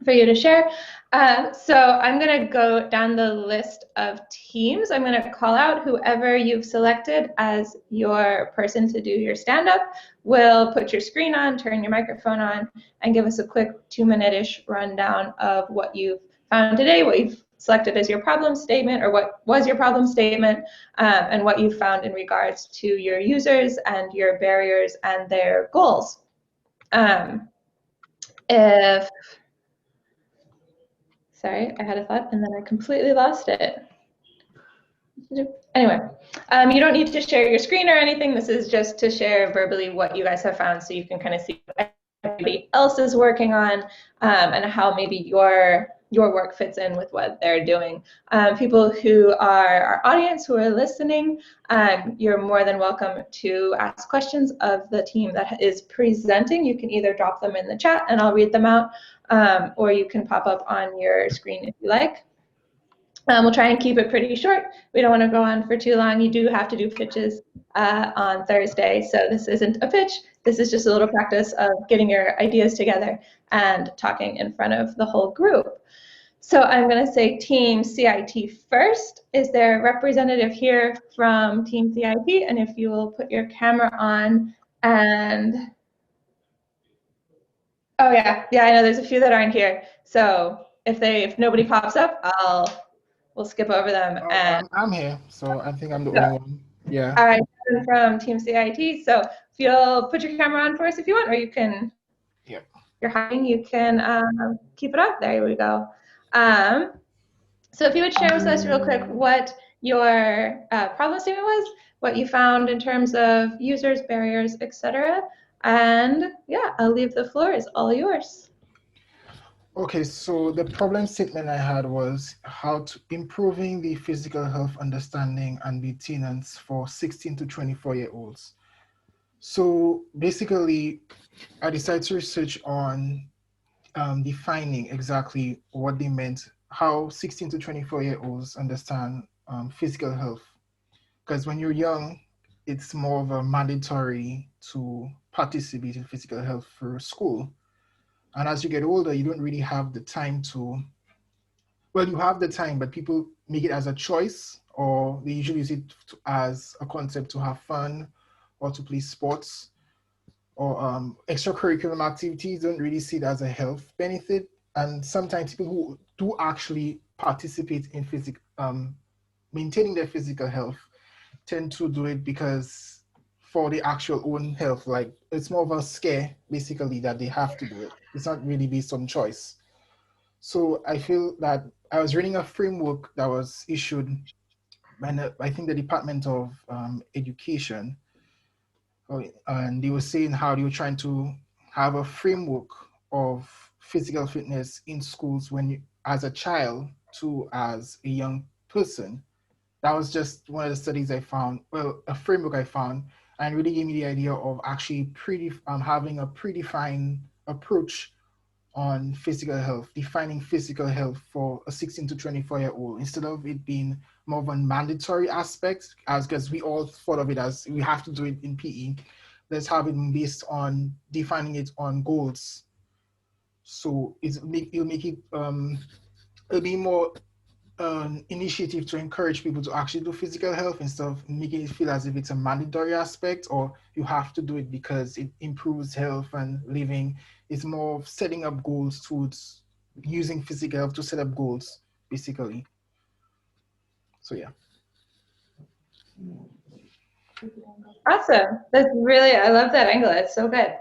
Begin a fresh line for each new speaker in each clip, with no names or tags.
for you to share. So I'm going to go down the list of teams. I'm going to call out whoever you've selected as your person to do your stand-up. Will put your screen on, turn your microphone on, and give us a quick 2-minute-ish rundown of what you've found today, what you've selected as your problem statement, or what was your problem statement, and what you found in regards to your users and your barriers and their goals. Sorry, I had a thought and then I completely lost it. Anyway, you don't need to share your screen or anything. This is just to share verbally what you guys have found so you can kind of see what everybody else is working on, and how maybe your work fits in with what they're doing. People who are our audience, who are listening, you're more than welcome to ask questions of the team that is presenting. You can either drop them in the chat and I'll read them out, or you can pop up on your screen if you like. We'll try and keep it pretty short. We don't want to go on for too long. You do have to do pitches on Thursday, so this isn't a pitch. This is just a little practice of getting your ideas together and talking in front of the whole group. So I'm going to say Team CIT first. Is there a representative here from Team CIT? And if you will put your camera on and... Oh yeah, I know there's a few that aren't here. So if nobody pops up, we'll skip over them.
Oh,
and
I'm here, so I think I'm the only one. Yeah.
All right, from Team CIT. So if you'll put your camera on for us if you want, or you can.
Yeah.
You're hiding. You can keep it up. There we go. So if you would share with us real quick what your problem statement was, what you found in terms of users, barriers, etc. And yeah, I'll leave the floor. It's all yours.
Okay, so the problem statement I had was how to improving the physical health understanding and maintenance for 16 to 24-year-olds. So basically, I decided to research on defining exactly what they meant, how 16 to 24-year-olds understand physical health. Because when you're young, it's more of a mandatory to participate in physical health through school. And as you get older, you don't really have the time to, well, you have the time, but people make it as a choice, or they usually use it as a concept to have fun or to play sports, or extracurricular activities don't really see it as a health benefit. And sometimes people who do actually participate in maintaining their physical health tend to do it because for the actual own health, like it's more of a scare basically that they have to do it. It's not really based on choice. So I feel that I was reading a framework that was issued by I think the Department of Education, and they were saying how they were trying to have a framework of physical fitness in schools when you, as a child to as a young person. That was just one of the studies I found, well, a framework I found, and really gave me the idea of actually having a predefined approach on physical health, defining physical health for a 16 to 24-year-old, instead of it being more of a mandatory aspect, as because we all thought of it as we have to do it in PE. Let's have it based on defining it on goals. So it'll make it it'll be more initiative to encourage people to actually do physical health instead of making it feel as if it's a mandatory aspect or you have to do it because it improves health and living. It's more of setting up goals towards using physical health to set up goals, basically. So yeah.
Awesome. That's really, I love that angle. It's so good.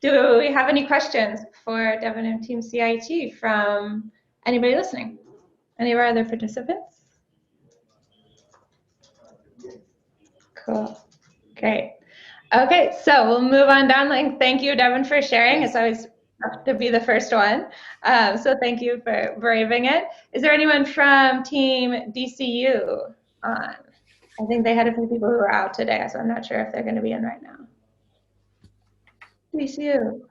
Do we have any questions for Devin and Team CIT from anybody listening? Any of our other participants? Cool. Great. Okay, so we'll move on down. Thank you, Devin, for sharing. It's always tough to be the first one. So thank you for braving it. Is there anyone from Team DCU on? I think they had a few people who were out today, so I'm not sure if they're going to be in right now. DCU.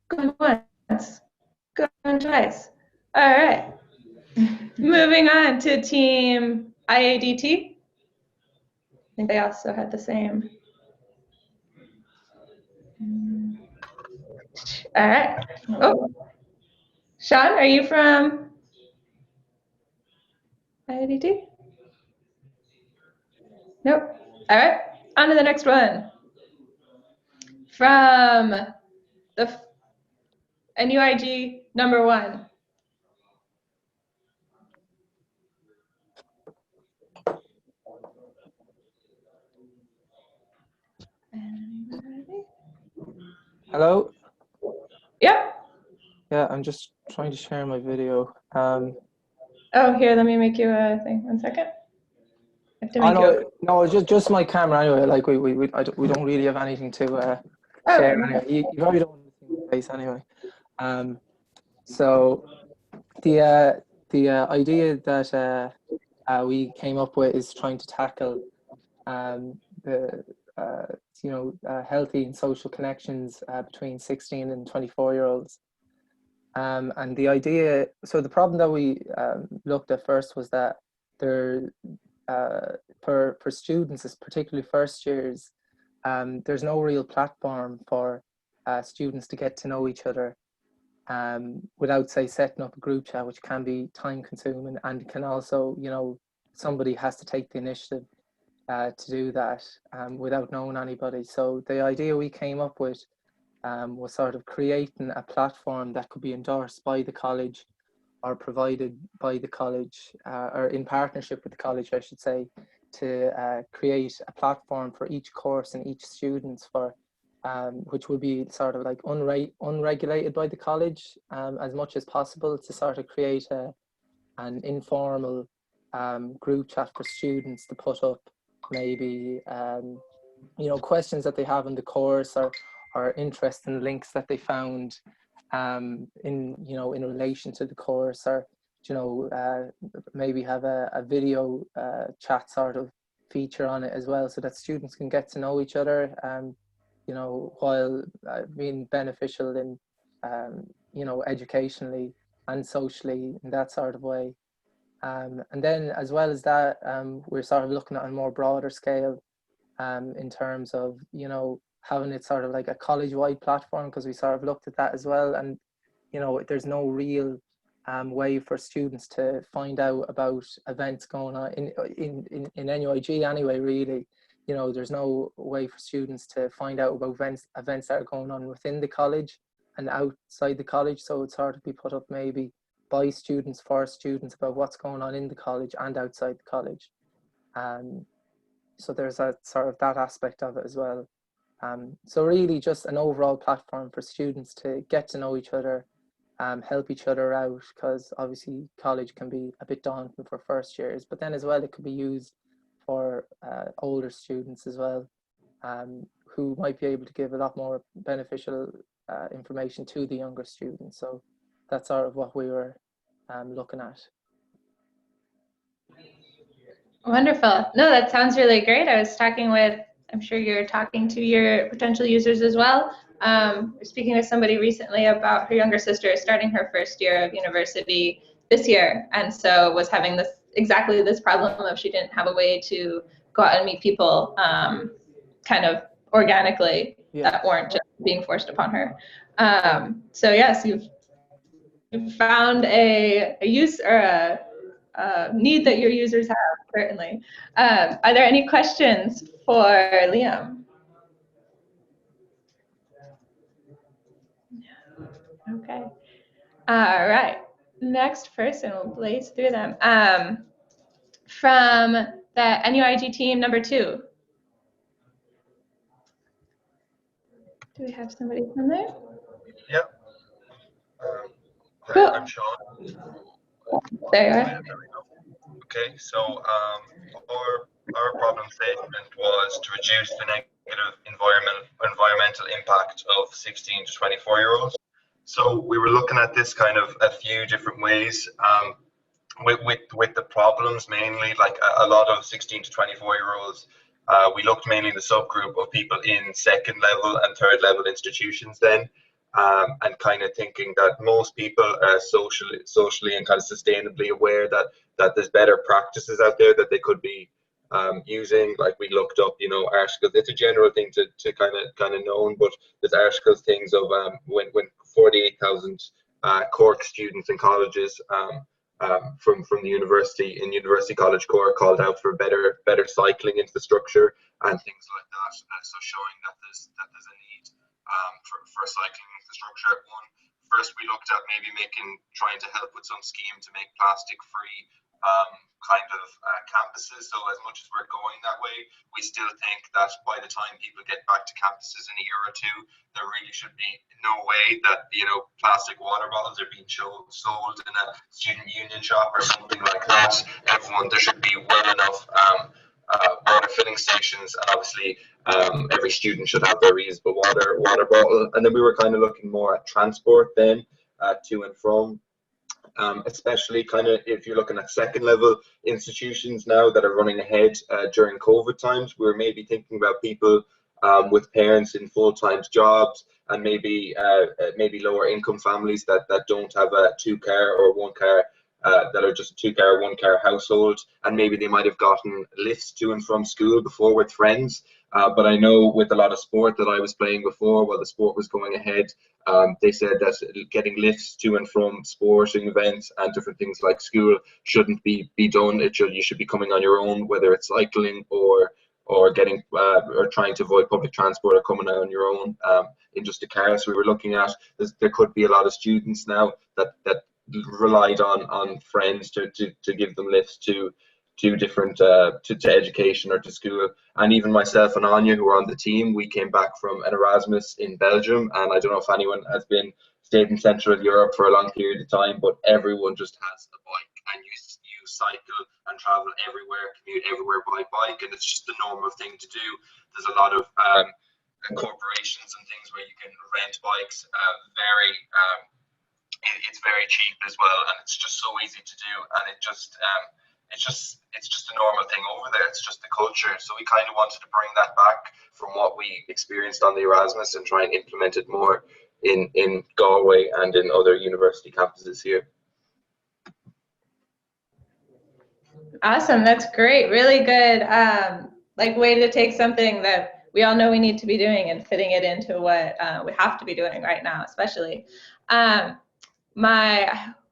Going once. Going twice. All right. Moving on to Team IADT. I think they also had the same. All right. Oh. Sean, are you from IIT? Nope. All right, on to the next one. From the NUIG number 1.
Hello?
Yep.
Yeah, I'm just trying to share my video.
Oh, here, let me make you a thing. 1 second. I have to
I
make you a...
know, no, it's just my camera anyway. Like we don't really have anything to share anyway. You probably don't want to see my face anyway. So the idea that we came up with is trying to tackle the healthy and social connections between 16 and 24-year-olds. And the idea, so the problem that we looked at first was that there, for students, particularly first years, there's no real platform for students to get to know each other without, say, setting up a group chat, which can be time consuming and can also, somebody has to take the initiative to do that without knowing anybody. So the idea we came up with was sort of creating a platform that could be endorsed by the college or provided by the college or in partnership with the college, I should say, to create a platform for each course and each student for which would be sort of like unregulated by the college as much as possible, to sort of create an informal group chat for students to put up maybe questions that they have in the course or interesting links that they found in relation to the course, or maybe have a video chat sort of feature on it as well, so that students can get to know each other while being beneficial in educationally and socially in that sort of way. And then as well as that, we're sort of looking at a more broader scale in terms of having it sort of like a college-wide platform, because we sort of looked at that as well, and there's no real way for students to find out about events going on in NUIG anyway, really. There's no way for students to find out about events that are going on within the college and outside the college, so it's hard to be put up maybe by students for students about what's going on in the college and outside the college. So there's a sort of that aspect of it as well. So really just an overall platform for students to get to know each other, help each other out, because obviously college can be a bit daunting for first years, but then as well it could be used for older students as well, who might be able to give a lot more beneficial information to the younger students. So that's sort of what we were looking at.
Wonderful. No, that sounds really great. I was talking with, I'm sure you're talking to your potential users as well. Speaking with somebody recently about her younger sister starting her first year of university this year, and so was having exactly this problem of she didn't have a way to go out and meet people kind of organically, that weren't just being forced upon her. So yes, you've found a use or a need that your users have, certainly. Are there any questions for Liam? Okay. All right. Next person, we'll blaze through them. From the NUIG team number 2. Do we have somebody from there?
Yeah.
Cool.
I'm Sean.
There you are.
Okay, so our problem statement was to reduce the negative environmental impact of 16 to 24-year-olds. So we were looking at this kind of a few different ways. With the problems mainly, like a lot of 16 to 24-year-olds, we looked mainly in the subgroup of people in second level and third level institutions then, and kind of thinking that most people are socially and kind of sustainably aware that there's better practices out there that they could be using. Like we looked up, articles. It's a general thing to kind of known, but there's articles, things of when 48,000 Cork students in colleges from the university in University College Cork called out for better cycling infrastructure and things like that. So showing that there's a need for cycling infrastructure at one. First, we looked at maybe trying to help with some scheme to make plastic-free campuses. So as much as we're going that way, we still think that by the time people get back to campuses in a year or two, there really should be no way that plastic water bottles are being sold in a student union shop or something like that. There should be well enough water filling stations, and obviously every student should have their reusable water bottle. And then we were kind of looking more at transport then to and from. Especially if you're looking at second level institutions now that are running ahead during COVID times, we're maybe thinking about people with parents in full-time jobs and maybe lower income families that don't have a 2-car or 1-car, that are just 2-car, 1-car household, and maybe they might have gotten lifts to and from school before with friends. But I know with a lot of sport that I was playing before, while the sport was going ahead, they said that getting lifts to and from sporting events and different things like school shouldn't be done. You should be coming on your own, whether it's cycling or getting or trying to avoid public transport or coming out on your own in just a car. So we were looking at there could be a lot of students now that relied on friends to give them lifts to different to education or to school. And even myself and Anya, who were on the team, we came back from an Erasmus in Belgium, and I don't know if anyone has stayed in Central Europe for a long period of time, but everyone just has a bike, and you cycle and travel everywhere, commute everywhere by bike, and it's just the normal thing to do. There's a lot of corporations and things where you can rent bikes it's very cheap as well, and it's just so easy to do, and it's just a normal thing over there. It's just the culture. So we kind of wanted to bring that back from what we experienced on the Erasmus and try and implement it more in Galway and in other university campuses here.
Awesome, that's great. Really good way to take something that we all know we need to be doing and fitting it into what we have to be doing right now, especially. I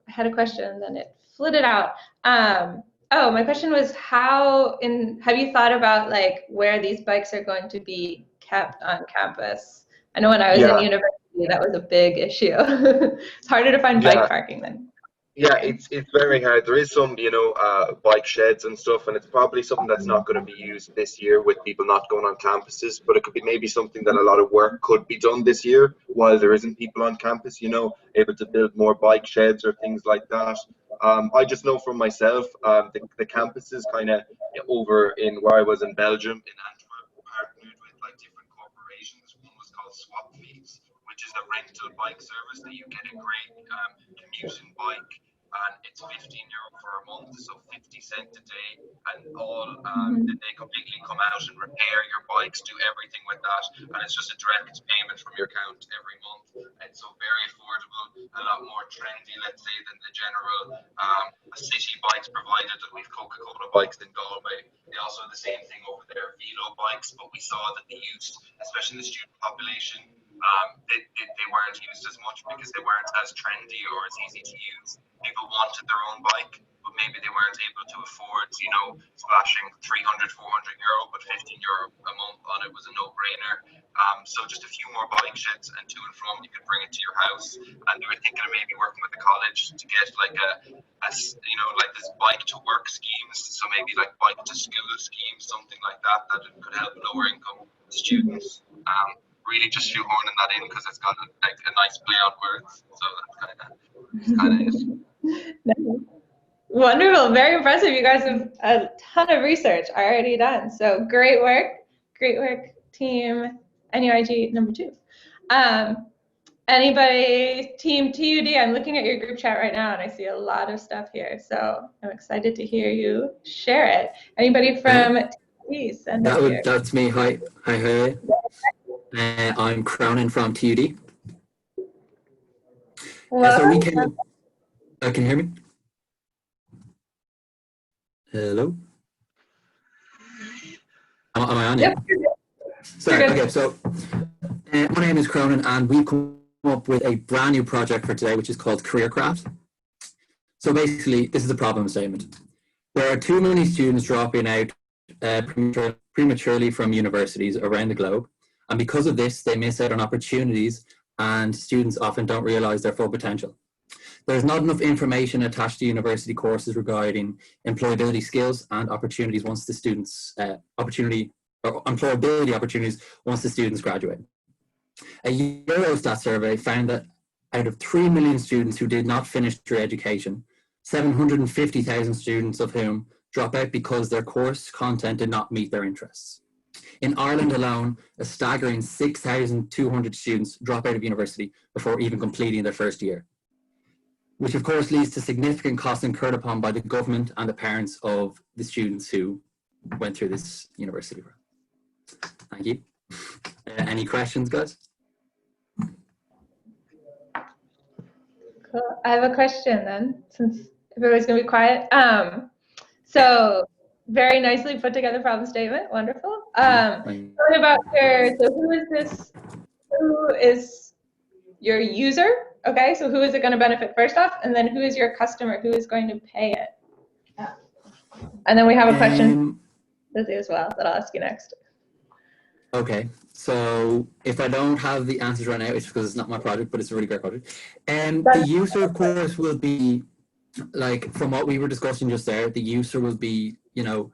had a question and then it flitted out. My question was have you thought about where these bikes are going to be kept on campus? I know when I was in university, that was a big issue. It's harder to find bike parking then.
Yeah, it's very hard. There is some, bike sheds and stuff, and it's probably something that's not going to be used this year with people not going on campuses, but it could be maybe something that a lot of work could be done this year while there isn't people on campus, able to build more bike sheds or things like that. I just know from myself, the campuses kind of over in where I was in Belgium, in Antwerp, partnered with different corporations. One was called Swap Fees, which is a rental bike service that you get a great commuting bike, and it's €15 for a month, so 50 cents a day, and they completely come out and repair your bikes, do everything with that, and it's just a direct payment from your account every month. It's so very affordable, a lot more trendy, let's say, than the general Citi bikes provided. We've Coca-Cola bikes in Galway. They also have the same thing over there, Velo bikes, but we saw that the youth, especially the student population, they weren't used as much because they weren't as trendy or as easy to use. People wanted their own bike, but maybe they weren't able to afford, splashing €300, €400, but €15 a month on it was a no-brainer. So just a few more bike sheds and to and from, you could bring it to your house. And we were thinking of maybe working with the college to get this bike to work schemes. So maybe bike to school schemes, something like that could help lower income students. Really just shoehorning that in because it's got a nice play on words. So that's kind of it.
Wonderful, very impressive. You guys have a ton of research already done. So great work, team NUIG number 2. Anybody, team TUD? I'm looking at your group chat right now and I see a lot of stuff here. So I'm excited to hear you share it. Anybody from TUD?
That's me. Hi. I'm Cronin from TUD. So we came up, can you hear me? Hello? Am I on?
Yep.
Sorry, okay, so my name is Cronin and we've come up with a brand new project for today, which is called Career Craft. So basically, this is a problem statement. There are too many students dropping out prematurely from universities around the globe. And because of this, they miss out on opportunities, and students often don't realize their full potential. There's not enough information attached to university courses regarding employability skills and opportunities once the students, employability opportunities once the students graduate. A Eurostat survey found that out of 3 million students who did not finish their education, 750,000 students of whom drop out because their course content did not meet their interests. In Ireland alone, a staggering 6,200 students drop out of university before even completing their first year, which of course leads to significant costs incurred upon by the government and the parents of the students who went through this university. Thank you. Any questions, guys?
Cool. I have a question then, since everybody's going to be quiet. So very nicely put together problem statement. Wonderful. What about so who is this? Who is your user? Okay, so who is it going to benefit first off? And then who is your customer? Who is going to pay it? And then we have a question, Lizzie, as well, that I'll ask you next.
Okay, so if I don't have the answers right now, it's because it's not my project, but it's a really great project. The user, of course, will be, like, from what we were discussing just there, the user will be, you know,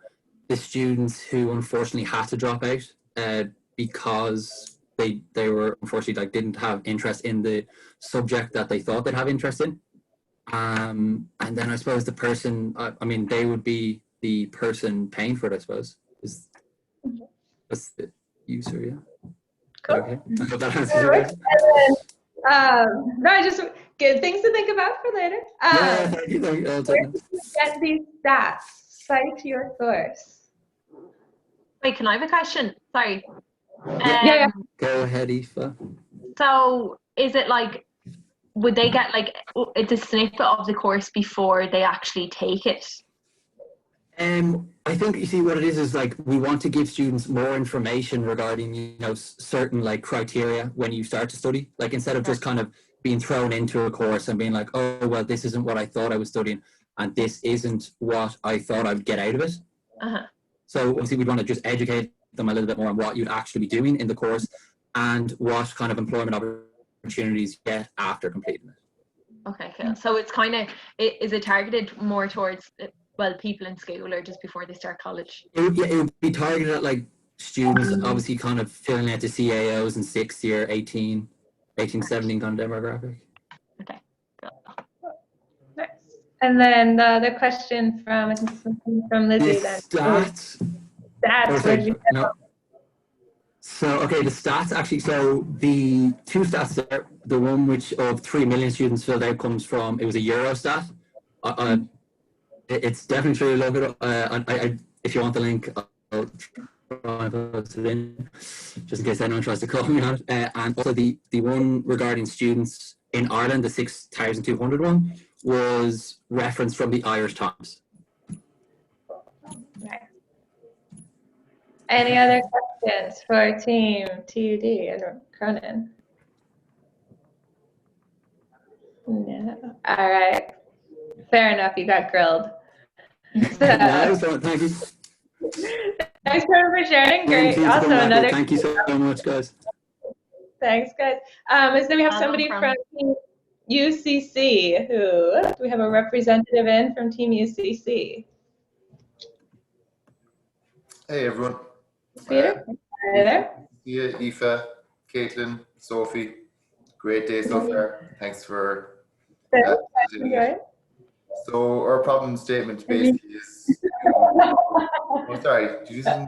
the students who unfortunately had to drop out because they were unfortunately didn't have interest in the subject that they thought they'd have interest in. And then I suppose the person, I mean, they would be the person paying for it, I suppose. That's the user, yeah.
Cool.
Okay. I hope that answers your question.
No, just good things to think about for later.
Yeah, thank you. I'll take them.
Get these stats. Cite your source.
Wait, can I have a question? Sorry.
Yeah.
Go ahead, Aoife.
So is it like, would they get like it's a snippet of the course before they actually take it?
I think, you see, what it is like we want to give students more information regarding, you know, certain like criteria when you start to study, like instead of just kind of being thrown into a course and being like, oh, well, this isn't what I thought I was studying, and this isn't what I thought I'd get out of it. So obviously we'd want to just educate them a little bit more on what you'd actually be doing in the course and what kind of employment opportunities you get after completing it.
Okay, cool. So it's kind of, is it targeted more towards, well, people in school or just before they start college?
It would be targeted at like students, obviously kind of filling out the CAOs in 6th year, 18, 17 kind of demographic.
Okay, cool.
Nice. And then the question from Lizzie then.
Stats.
Stats. Where did you get them?
So, okay, the stats actually, so the two stats there, the one which of 3 million students filled out comes from, it was a Eurostat. It's definitely true. Look it up. If you want the link, I'll try and post it in, just in case anyone tries to call me on it. And also the one regarding students in Ireland, the 6,200 one, was referenced from the Irish Times.
Nice. Any other questions for Team TUD and Cronin? No. All right. Fair enough. You got grilled. So,
Thank you.
thanks for sharing. Great. Also, another.
Thank you so much, guys.
Thanks, guys. And so we have somebody from Team UCC. Who do we have a representative in from Team UCC?
Hey everyone.
Peter. Hi there.
Yeah, Aoife, Caitlin, Sophie. Great day so far. Thanks for. So our problem statement basically is. Oh, sorry. Did you say?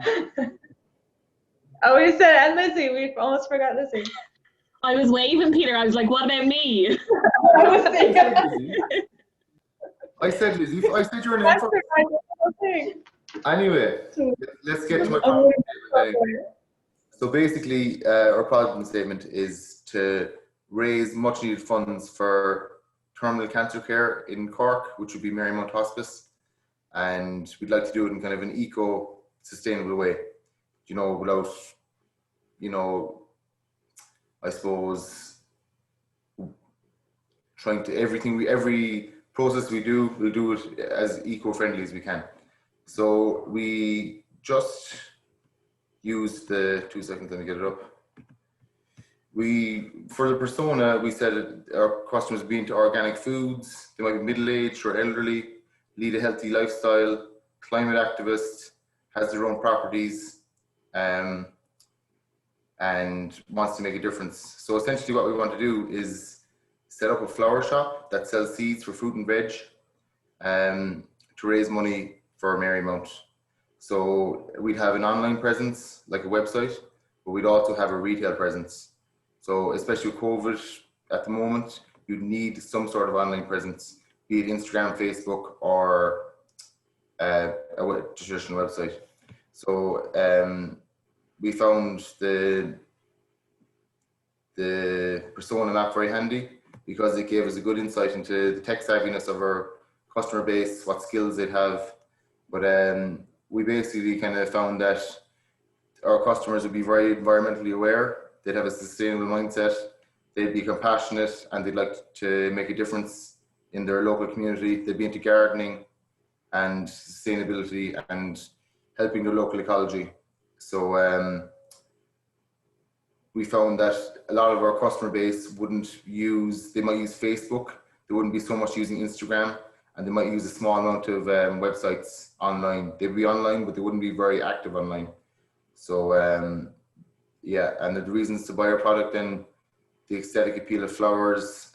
Oh, we said, and Lizzie. We almost forgot Lizzie.
I was waving, Peter. I was like, what about me?
I said Lizzie. I said your name first. Anyway, let's get to my problem statement. So basically, our problem statement is to raise much needed funds for terminal cancer care in Cork, which would be Marymount Hospice. And we'd like to do it in kind of an eco-sustainable way, you know, without, you know, I suppose, trying to every process we'll do it as eco-friendly as we can. So we just use the 2 seconds, let me get it up. For the persona, we said our customers be into organic foods, they might be middle-aged or elderly, lead a healthy lifestyle, climate activist, has their own properties, and wants to make a difference. So essentially what we want to do is set up a flower shop that sells seeds for fruit and veg, to raise money for Marymount. So we'd have an online presence, like a website, but we'd also have a retail presence. So especially with COVID at the moment, you'd need some sort of online presence, be it Instagram, Facebook, or a traditional website. So we found the persona map very handy because it gave us a good insight into the tech savviness of our customer base, what skills they'd have. But we basically kind of found that our customers would be very environmentally aware. They'd have a sustainable mindset. They'd be compassionate, and they'd like to make a difference in their local community. They'd be into gardening and sustainability and helping the local ecology. So we found that a lot of our customer base they might use Facebook. They wouldn't be so much using Instagram, and they might use a small amount of websites online. They'd be online, but they wouldn't be very active online. So yeah, and the reasons to buy our product then, the aesthetic appeal of flowers,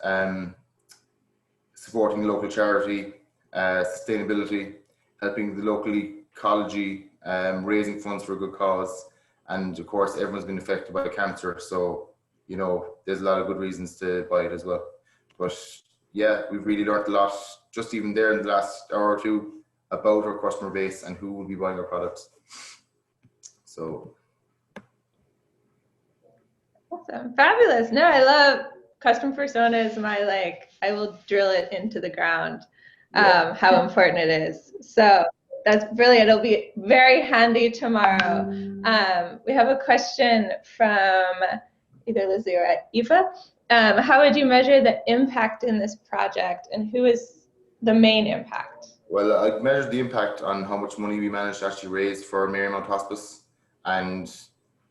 supporting local charity, sustainability, helping the local ecology, raising funds for a good cause, and of course everyone's been affected by cancer, so you know there's a lot of good reasons to buy it as well. But yeah, we've really learned a lot just even there in the last hour or two about our customer base and who will be buying our products. So
awesome, fabulous. No, I love custom personas. I will drill it into the ground, how important it is. So that's brilliant. It'll be very handy tomorrow. We have a question from either Lizzie or Eva. How would you measure the impact in this project, and who is the main impact?
Well, I'd measure the impact on how much money we managed to actually raise for Marymount Hospice, and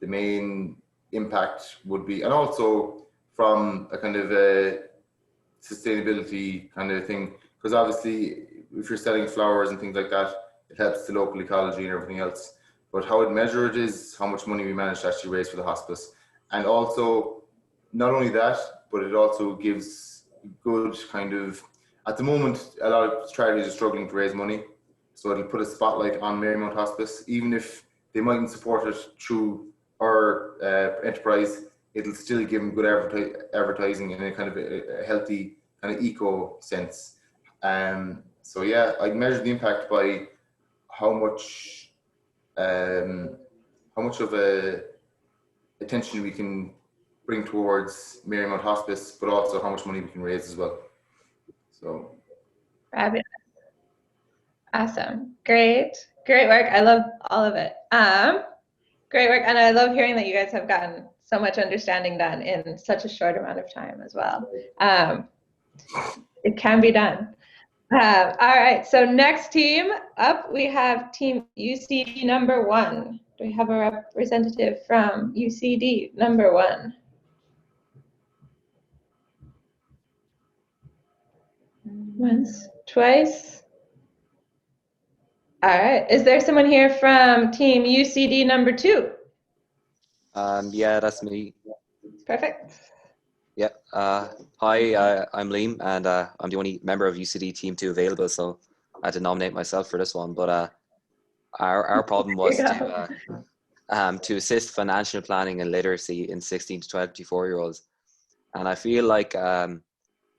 the main impact would be, and also from a kind of a sustainability kind of thing, because obviously if you're selling flowers and things like that, it helps the local ecology and everything else. But how I'd measure it is how much money we managed to actually raise for the hospice. And also, not only that, but it also gives good kind of, at the moment, a lot of charities are struggling to raise money. So it'll put a spotlight on Marymount Hospice, even if they mightn't support it through our enterprise, it'll still give them good advertising in a kind of a healthy kind of eco sense. So yeah, I'd measure the impact by how much of a attention we can bring towards Marymount Hospice, but also how much money we can raise as well. So
fabulous, awesome, great work. I love all of it. Great work, and I love hearing that you guys have gotten so much understanding done in such a short amount of time as well. It can be done. All right, so next team up, we have team UCD number 1. Do we have a representative from UCD number 1? Once, twice. All right, is there someone here from team UCD number 2?
Yeah, that's me.
Perfect.
Yeah. Hi, I'm Liam, and I'm the only member of UCD Team 2 available, so I had to nominate myself for this one. But our problem was to assist financial planning and literacy in 16 to 24-year-olds. And I feel like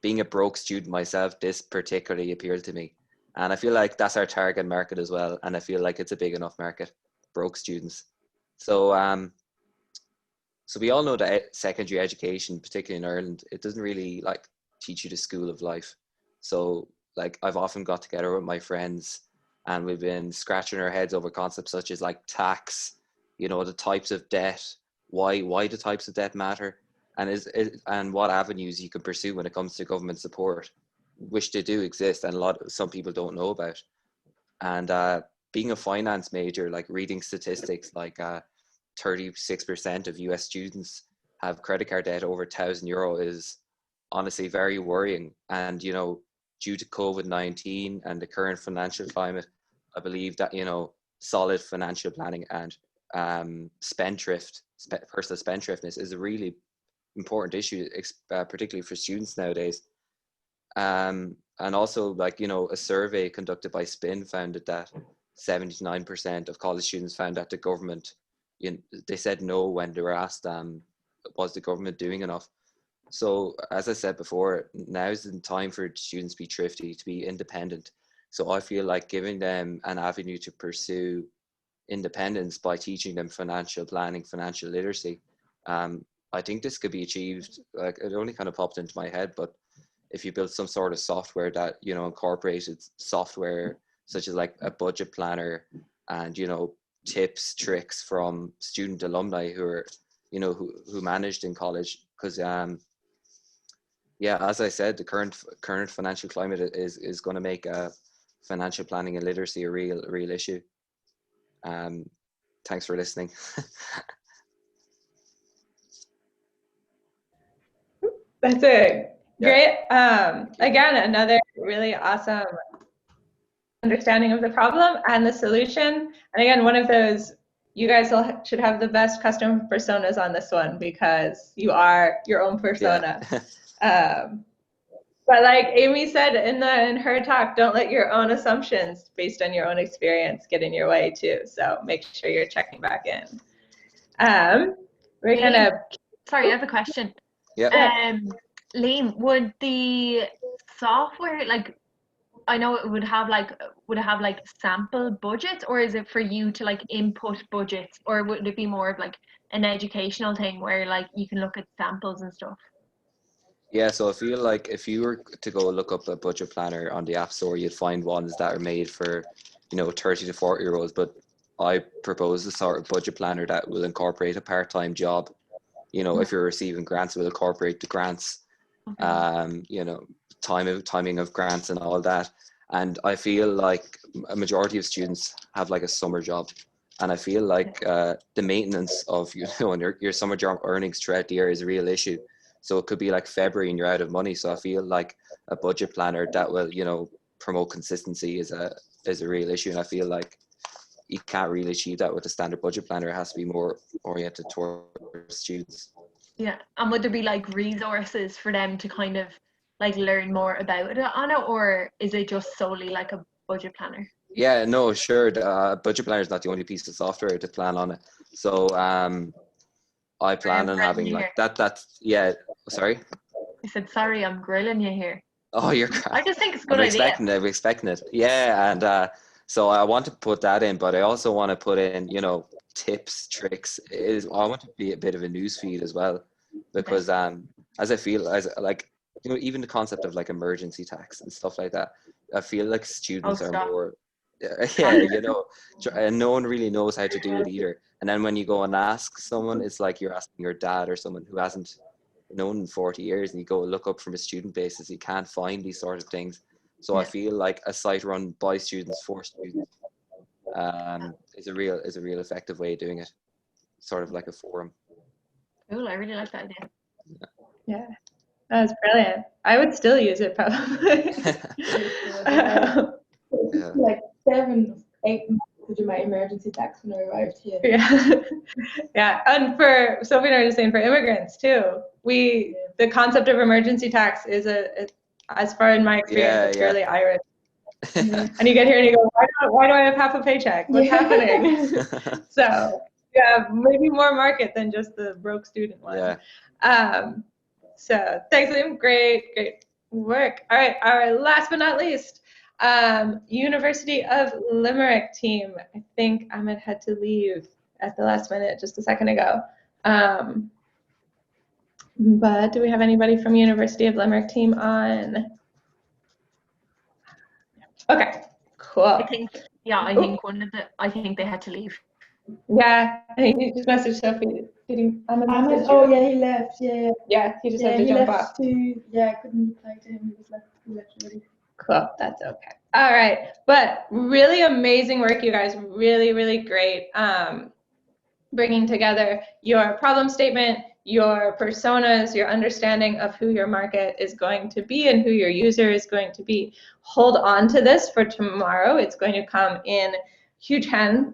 being a broke student myself, this particularly appealed to me. And I feel like that's our target market as well. And I feel like it's a big enough market, broke students. So so we all know that secondary education, particularly in Ireland, it doesn't really like teach you the school of life. So like I've often got together with my friends and we've been scratching our heads over concepts such as like tax, you know, the types of debt, why the types of debt matter. and what avenues you can pursue when it comes to government support, which they do exist, and some people don't know about. And being a finance major, like reading statistics, like 36% of US students have credit card debt over €1,000 is honestly very worrying. And, you know, due to COVID-19 and the current financial climate, I believe that, you know, solid financial planning and personal spendthriftness is a really important issue, particularly for students nowadays. And also, like, you know, a survey conducted by Spin found that 79% of college students found that the government, they said no when they were asked, was the government doing enough? So as I said before, now's the time for students to be thrifty, to be independent. So I feel like giving them an avenue to pursue independence by teaching them financial planning, financial literacy. I think this could be achieved, like, it only kind of popped into my head, but if you build some sort of software that, you know, incorporated software such as like a budget planner and, you know, tips, tricks from student alumni who are, you know, who managed in college. Because yeah, as I said, the current financial climate is going to make financial planning and literacy a real issue. Thanks for listening.
That's it. Great. Again, another really awesome understanding of the problem and the solution. And again, one of those, you guys should have the best customer personas on this one because you are your own persona. Yeah. But like Amy said in her talk, don't let your own assumptions based on your own experience get in your way too. So make sure you're checking back in. We're gonna.
Sorry, I have a question.
Yeah.
Liam, would the software, like, I know it would have like sample budgets, or is it for you to like input budgets, or would it be more of like an educational thing where like you can look at samples and stuff?
Yeah, so I feel like if you were to go look up a budget planner on the App Store, you'd find ones that are made for, you know, 30 to 40-year-olds. But I propose a sort of budget planner that will incorporate a part-time job. You know, if you're receiving grants, it will incorporate the grants, you know, timing of grants and all that. And I feel like a majority of students have like a summer job. And I feel like the maintenance of, you know, your summer job earnings throughout the year is a real issue. So it could be like February and you're out of money. So I feel like a budget planner that will, you know, promote consistency is a real issue. And I feel like you can't really achieve that with a standard budget planner. It has to be more oriented towards students.
Yeah, and would there be like resources for them to kind of like learn more about it on it, or is it just solely like a budget planner?
Yeah, no, sure. The budget planner is not the only piece of software to plan on it. So I plan on having like that. That's yeah. Sorry.
I said sorry. I'm grilling you here.
Oh, you're.
I just think it's a good idea.
I'm expecting it. Yeah, and so I want to put that in, but I also want to put in, you know, tips, tricks. I want to be a bit of a news feed as well, because as I feel, as like, you know, even the concept of like emergency tax and stuff like that, I feel like students are more. Yeah, you know, and no one really knows how to do it either. And then when you go and ask someone, it's like you're asking your dad or someone who hasn't known in 40 years, and you go look up from a student basis, you can't find these sort of things. So I feel like a site run by students for students is a real effective way of doing it. Sort of like a forum.
Cool, I really like that idea.
Yeah, that was brilliant. I would still use it probably.
Like 7-8 months to do my emergency tax when I arrived here.
Yeah, yeah, and for Sophie and I were saying for immigrants too, the concept of emergency tax is as far in my experience, it's purely Irish. And you get here and you go, why do I have half a paycheck? What's happening? So yeah, maybe more market than just the broke student one.
Yeah.
So thanks, Liam. Great work. All right, our last but not least. University of Limerick team. I think Ahmed had to leave at the last minute just a second ago. But do we have anybody from University of Limerick team on? Okay, cool.
I think, yeah, I think they had to leave.
Yeah, I think you just messaged Sophie. Did he? Message
oh
you?
yeah, he left. Yeah.
Yeah, he just had to
he
jump
left
off.
too. Yeah, I couldn't reply to him. He left already.
Cool, that's okay. All right, but really amazing work, you guys. Really, really great. Bringing together your problem statement, your personas, your understanding of who your market is going to be and who your user is going to be. Hold on to this for tomorrow. It's going to come in huge handy.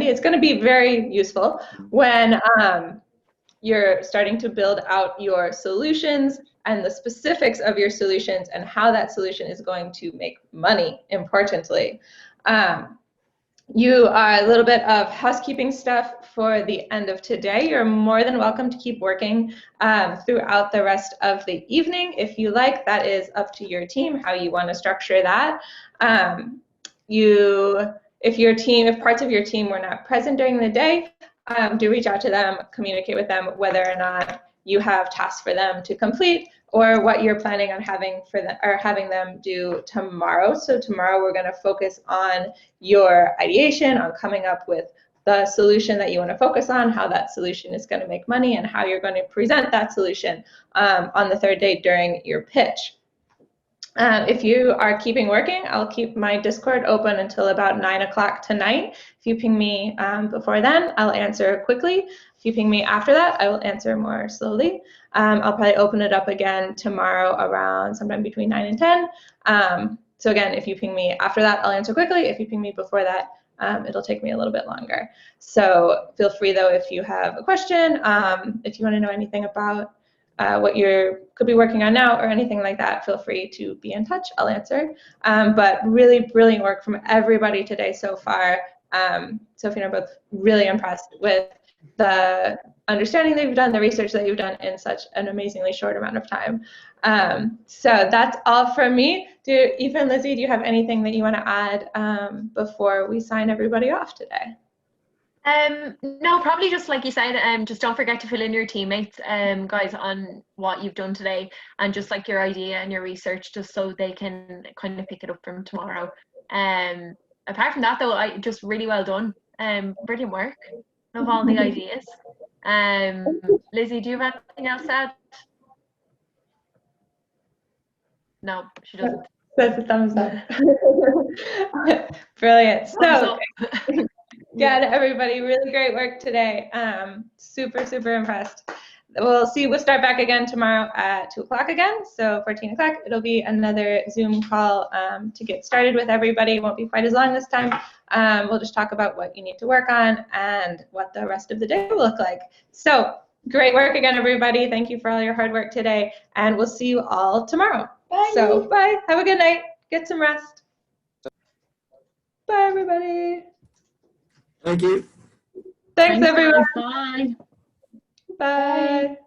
It's going to be very useful when you're starting to build out your solutions and the specifics of your solutions and how that solution is going to make money, importantly. You are a little bit of housekeeping stuff for the end of today. You're more than welcome to keep working throughout the rest of the evening. If you like, that is up to your team, how you want to structure that. If parts of your team were not present during the day, do reach out to them, communicate with them whether or not you have tasks for them to complete or what you're planning on having them do tomorrow. So tomorrow we're going to focus on your ideation, on coming up with the solution that you want to focus on, how that solution is going to make money, and how you're going to present that solution on the third day during your pitch. If you are keeping working, I'll keep my Discord open until about 9 o'clock tonight. If you ping me before then, I'll answer quickly. If you ping me after that, I will answer more slowly. I'll probably open it up again tomorrow around sometime between 9 and 10. So again, if you ping me after that, I'll answer quickly. If you ping me before that, it'll take me a little bit longer. So feel free though, if you have a question, if you want to know anything about what you could be working on now or anything like that, feel free to be in touch. I'll answer. But really brilliant work from everybody today so far. Sophie and I are both really impressed with the understanding that you've done, the research that you've done in such an amazingly short amount of time. So that's all from me. Eva and Lizzie, do you have anything that you want to add before we sign everybody off today?
No, probably just like you said, just don't forget to fill in your teammates, guys, on what you've done today and just like your idea and your research, just so they can kind of pick it up from tomorrow. Apart from that, though, just really well done. Brilliant work. Love all the ideas. Lizzie, do you have anything else to add? No, she doesn't.
That's a thumbs up. Brilliant. So, yeah, everybody, really great work today. Super, super impressed. We'll start back again tomorrow at 2 o'clock again. So 14 o'clock, it'll be another Zoom call to get started with everybody. It won't be quite as long this time. We'll just talk about what you need to work on and what the rest of the day will look like. So great work again, everybody. Thank you for all your hard work today. And we'll see you all tomorrow.
Bye.
So bye. Have a good night. Get some rest. Bye, everybody.
Thank you.
Thanks everyone.
Bye.
Bye.